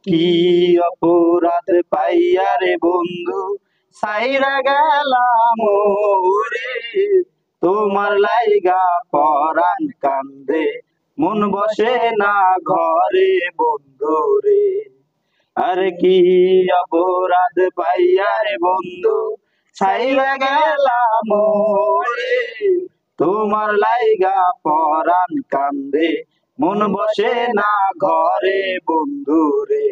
কি অপরাধ পাইয়া রে বন্ধু সাইরা গেলাম ওরে, তোমার লাইগা পরাণ কান্দে মন বসে না ঘরে বন্ধু রে। আরে কি অপরাধ পাইয়া রে বন্ধু ছাইরা গেলাম ওরে, তোমার লাইগা পরাণ কান্দে মন বসে না ঘরে বন্ধু রে।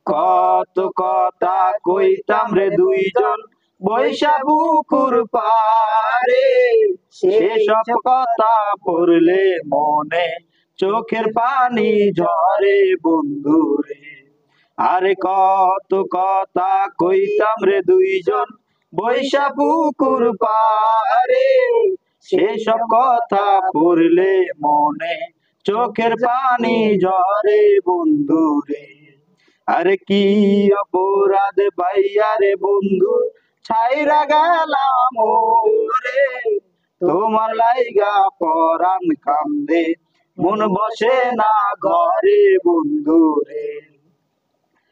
কত কথা কইতাম রে দুইজন বৈশা পুকুর পারে, সেসব কথা পড়লে মনে চোখের পানি ঝরে বন্ধু রে। আরে কত কথা কইতাম রে দুইজন বৈশা পুকুর পারে, সেসব কথা পড়লে মনে চোখের পানি ঝরে বন্ধু রে। আরে কি অপরাধ পাইয়া রে বন্ধু ছাইরা গেলাম ওরে, তোমার লাইগা পরাণ কান্দে মন বসে না ঘরে বন্ধু রে।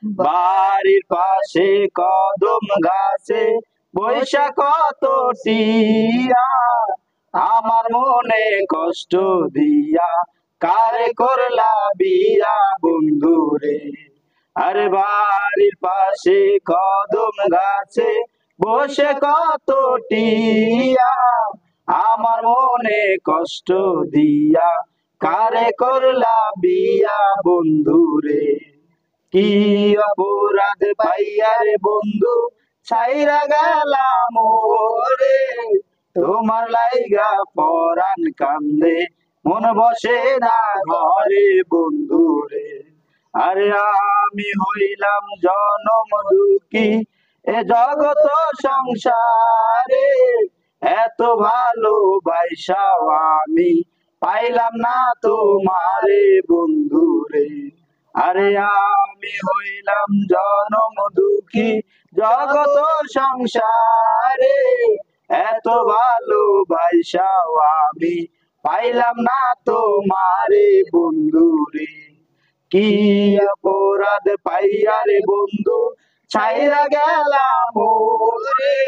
বাড়ির পাশে কদম গাছে বৈশা কত টিয়া, আমার মনে কষ্ট দিয়া কারে করলা বিয়া বন্ধু রে। আরে বাড়ির পাশে কদম গাছে বসে কত টিয়া, আমার মনে কষ্ট দিয়া কারে করলা বিয়া বন্ধু রে। কি অপরাধ পাইয়া রে বন্ধু ছাইরা গেলাম ওরে, তোমার লাইগা পরাণ কান্দে মন বসে না ঘরে বন্ধু রে। আরে আমি হইলাম জনম দুঃখী এ জগত সংসারে, এত ভালোবাসাও আমি পাইলাম না তোমারে বন্ধু রে। আরে আমি হইলাম জনম দুঃখী জগত সংসারে, এত ভালোবাসাও আমি পাইলাম না তোমারে বন্ধু রে। কি অপরাধ পাইয়া রে বন্ধু ছাইরা গেলাম ওরে,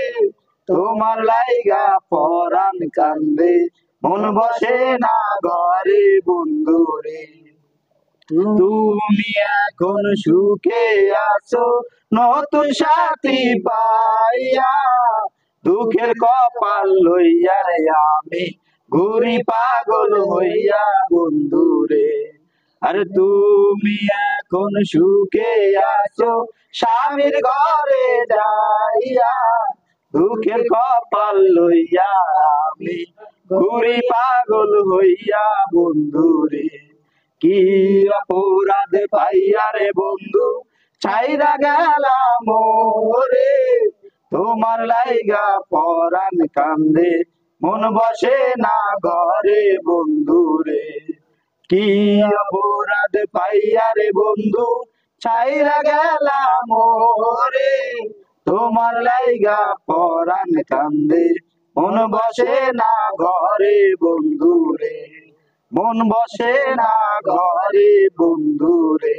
তোমার লাইগা পরাণ কান্দে মন বসে না ঘরে বন্ধু রে। তুমি এখন সুখে আছো নতুন সাথী পাইয়া, দুঃখের কপাল লইয়া রে আমি ঘুরি পাগল হইয়া বন্ধু রে। আরে তুমি এখন সুখে আছো স্বামীর ঘরে যাইয়া, দুঃখের কপাল লইয়া আমি ঘুরি পাগল হইয়া বন্ধু রে। কি অপরাধ পাইয়া রে বন্ধু ছাইরা গেলাম ওরে, তোমার লাইগা পরাণ কান্দে মন বসে না ঘরে বন্ধু রে। কি অপরাধ পাইয়া রে বন্ধু ছাইরা গেলাম ওরে, তোমার লাইগা পরাণ কান্দে মন বসে না ঘরে বন্ধু রে, মন বসে না ঘরে বন্ধু রে।